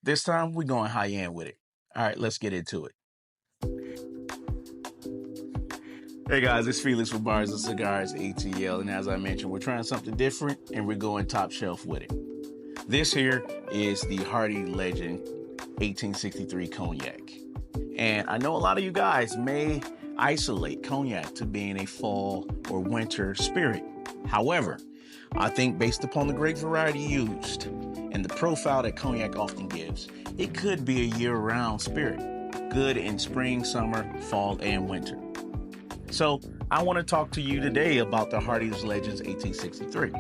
This time we're going high end with it. All right, let's get into it. Hey guys, it's Felix with Bars and Cigars ATL, and as I mentioned, we're trying something different and we're going top shelf with it. This here is the Cognac-Legend 1863 Cognac. And I know a lot of you guys may isolate Cognac to being a fall or winter spirit. However, I think based upon the grape variety used and the profile that Cognac often gives, it could be a year-round spirit, good in spring, summer, fall, and winter. So I want to talk to you today about the Cognac-Legend 1863.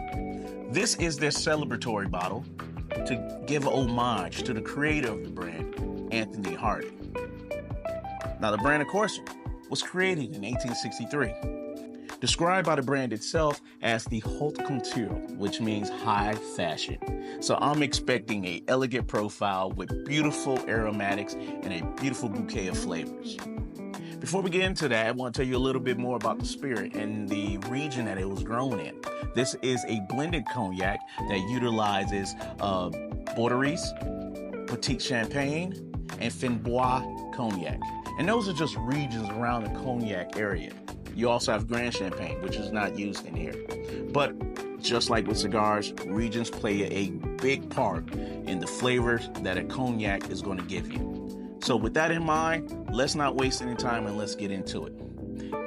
This is their celebratory bottle to give homage to the creator of the brand, Anthony Hardy. Now, the brand, of course, was created in 1863, described by the brand itself as the haute couture, which means high fashion. So I'm expecting an elegant profile with beautiful aromatics and a beautiful bouquet of flavors. Before we get into that, I want to tell you a little bit more about the spirit and the region that it was grown in. This is a blended cognac that utilizes Bordeaux, Petit Champagne, and Framboise cognac. And those are just regions around the cognac area. You also have Grand Champagne, which is not used in here. But just like with cigars, regions play a big part in the flavors that a cognac is going to give you. So with that in mind, let's not waste any time and let's get into it.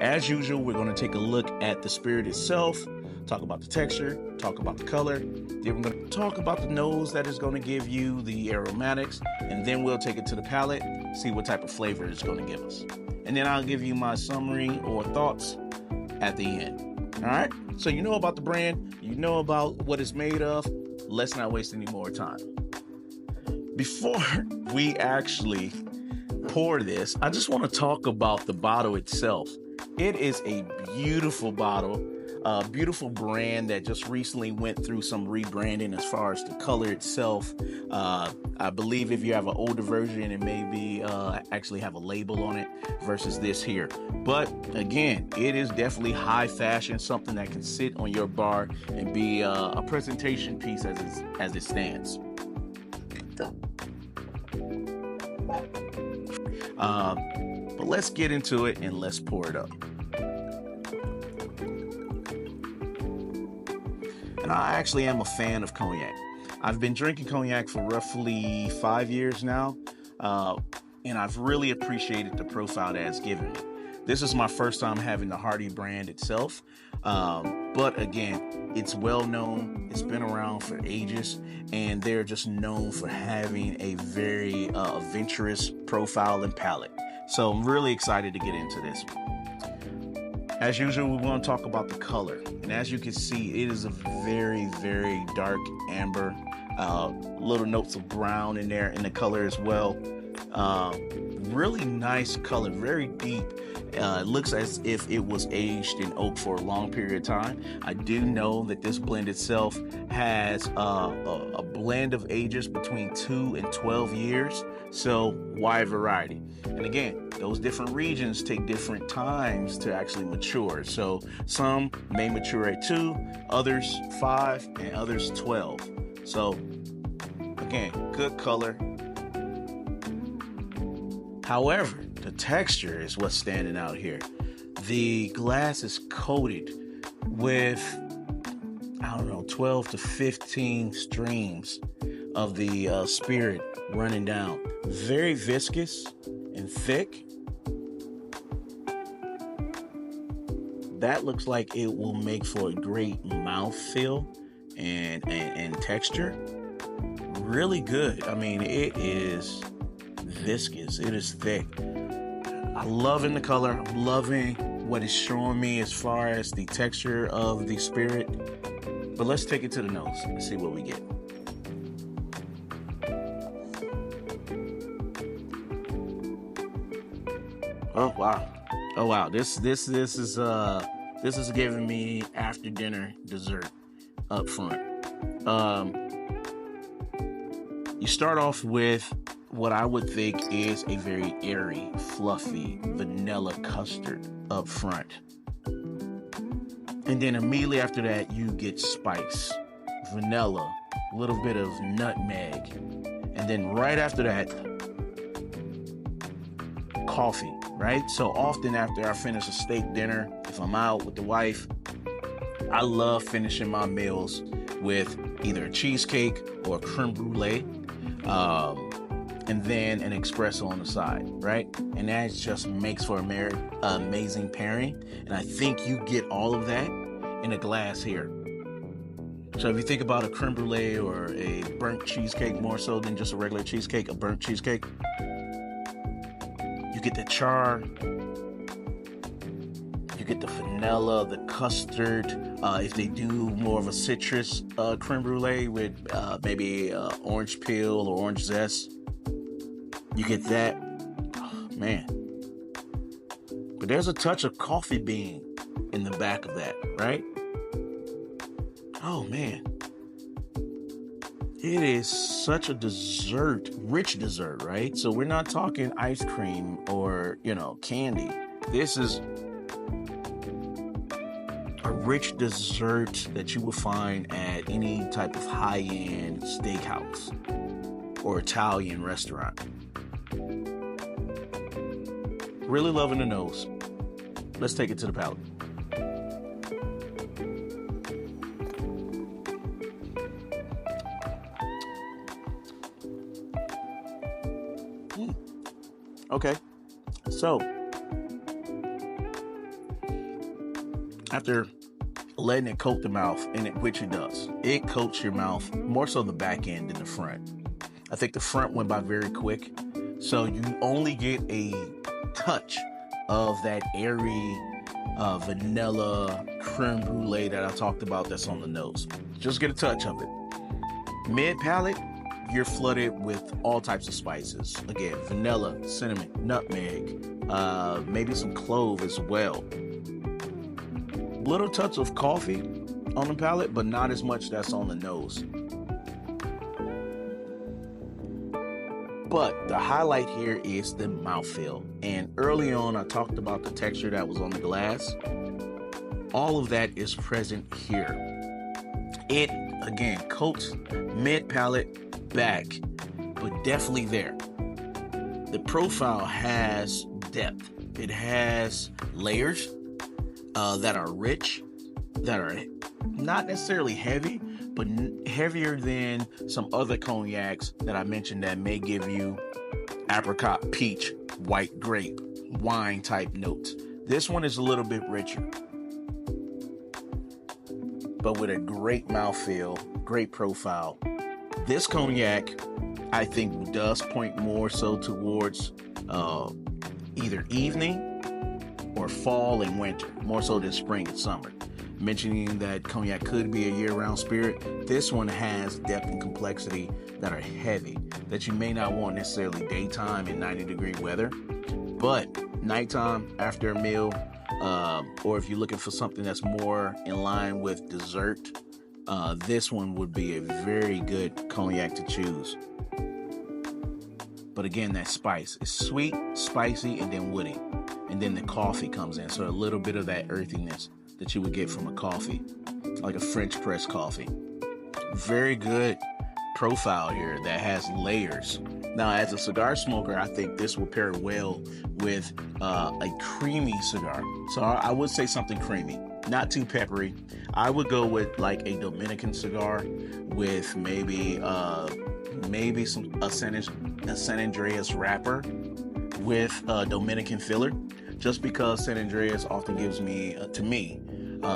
As usual, we're going to take a look at the spirit itself, talk about the texture, talk about the color, then we're going to talk about the nose that is going to give you the aromatics, and then we'll take it to the palate, see what type of flavor it's going to give us. And then I'll give you my summary or thoughts at the end. All right? So you know about the brand, you know about what it's made of. Let's not waste any more time. Before we actually pour this, I just want to talk about the bottle itself. It is a beautiful bottle, a beautiful brand that just recently went through some rebranding as far as the color itself. I believe if you have an older version, it may be actually have a label on it versus this here. But again, it is definitely high fashion, something that can sit on your bar and be a presentation piece as it stands. But let's get into it and let's pour it up. And I actually am a fan of cognac. I've been drinking cognac for roughly 5 years now, and I've really appreciated the profile that it's given me. This is my first time having the Hardy brand itself, but again, it's well known, it's been around for ages, and they're just known for having a very adventurous profile and palate. So I'm really excited to get into this one. As usual, we want to talk about the color. And as you can see, it is a very, very dark amber, little notes of brown in there in the color as well. Really nice color, very deep. It looks as if it was aged in oak for a long period of time. I do know that this blend itself has a blend of ages between 2 and 12 years, so wide variety. And again, those different regions take different times to actually mature. So some may mature at 2, others 5, and others 12. So again, good color. However, the texture is what's standing out here. The glass is coated with, 12 to 15 streams of the spirit running down. Very viscous and thick. That looks like it will make for a great mouthfeel and texture. Really good. I mean, it is viscous, it is thick. I'm loving the color. I'm loving what it's showing me as far as the texture of the spirit. But let's take it to the nose and see what we get. Oh wow. This is giving me after dinner dessert up front. You start off with what I would think is a very airy, fluffy vanilla custard up front. And then immediately after that, you get spice, vanilla, a little bit of nutmeg, And then right after that, coffee, right? So often after I finish a steak dinner, if I'm out with the wife, I love finishing my meals with either a cheesecake or a creme brulee, and then an espresso on the side, right? And that just makes for an amazing pairing. And I think you get all of that in a glass here. So if you think about a creme brulee or a burnt cheesecake, more so than just a regular cheesecake, a burnt cheesecake, you get the char, you get the vanilla, the custard. If they do more of a citrus creme brulee with maybe orange peel or orange zest, you get that. Oh, man. But there's a touch of coffee bean in the back of that, right? Oh, man. It is such a dessert, rich dessert, right? So we're not talking ice cream or, candy. This is a rich dessert that you will find at any type of high-end steakhouse or Italian restaurant. Really loving the nose. Let's take it to the palate. Okay, so after letting it coat the mouth, which it does, it coats your mouth, more so the back end than the front. I think the front went by very quick, so you only get a touch of that airy vanilla creme brulee that I talked about that's on the nose. Just get a touch of it. Mid palate, you're flooded with all types of spices. Again, vanilla, cinnamon, nutmeg, maybe some clove as well. Little touch of coffee on the palate, but not as much that's on the nose. But the highlight here is the mouthfeel. And early on, I talked about the texture that was on the glass. All of that is present here. It, again, coats mid-palate, back, but definitely there. The profile has depth. It has layers that are rich, that are not necessarily heavy, but heavier than some other cognacs that I mentioned that may give you apricot, peach, white grape, wine type notes. This one is a little bit richer, but with a great mouthfeel, great profile. This cognac, I think, does point more so towards either evening or fall and winter, more so than spring and summer. Mentioning that cognac could be a year-round spirit, this one has depth and complexity that are heavy, that you may not want necessarily daytime in 90-degree weather, but nighttime after a meal, or if you're looking for something that's more in line with dessert, this one would be a very good cognac to choose. But again, that spice is sweet, spicy, and then woody. And then the coffee comes in, so a little bit of that earthiness that you would get from a coffee, like a French press coffee. Very good profile here that has layers. Now, as a cigar smoker, I think this will pair well with a creamy cigar. So I would say something creamy, not too peppery. I would go with like a Dominican cigar with maybe a San Andreas wrapper with a Dominican filler, just because San Andreas often gives me, to me,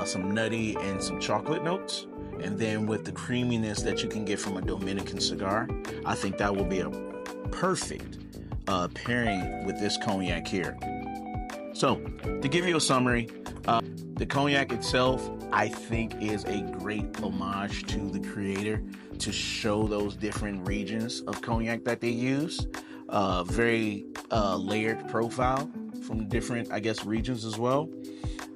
some nutty and some chocolate notes. And then with the creaminess that you can get from a Dominican cigar, I think that will be a perfect pairing with this cognac here. So, to give you a summary, the cognac itself, I think, is a great homage to the creator to show those different regions of cognac that they use. Very layered profile from different, regions as well.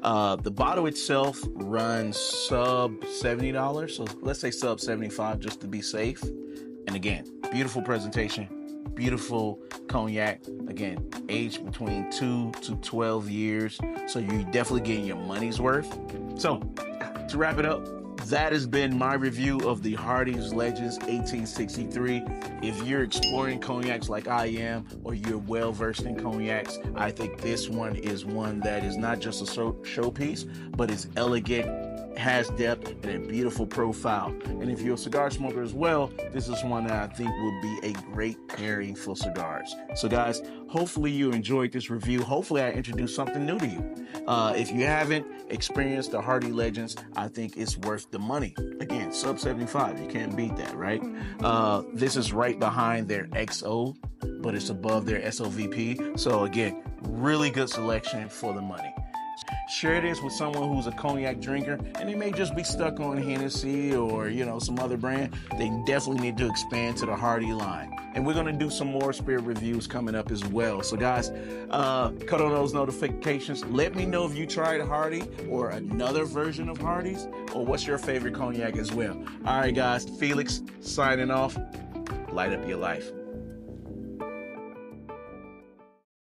The bottle itself runs sub $70, so let's say sub $75 just to be safe. And again, beautiful presentation, beautiful cognac. Again, aged between 2 to 12 years, so you're definitely getting your money's worth. So, to wrap it up, That has been my review of the Hardy's Legends 1863. If you're exploring cognacs like I am, or you're well versed in cognacs, I think this one is one that is not just a showpiece, but is elegant, has depth, and a beautiful profile. And if you're a cigar smoker as well, this is one that I think will be a great pairing for cigars. So guys, hopefully you enjoyed this review. Hopefully I introduced something new to you. If you haven't experienced the Hardy Legends, I think it's worth the money. Again, sub 75, you can't beat that, right? This is right behind their XO, but it's above their SOVP. So again, really good selection for the money. Share this with someone who's a cognac drinker and they may just be stuck on Hennessy or, some other brand. They definitely need to expand to the Hardy line. And we're going to do some more spirit reviews coming up as well. So guys, cut on those notifications. Let me know if you tried Hardy or another version of Hardy's, or what's your favorite cognac as well. All right, guys, Felix signing off. Light up your life.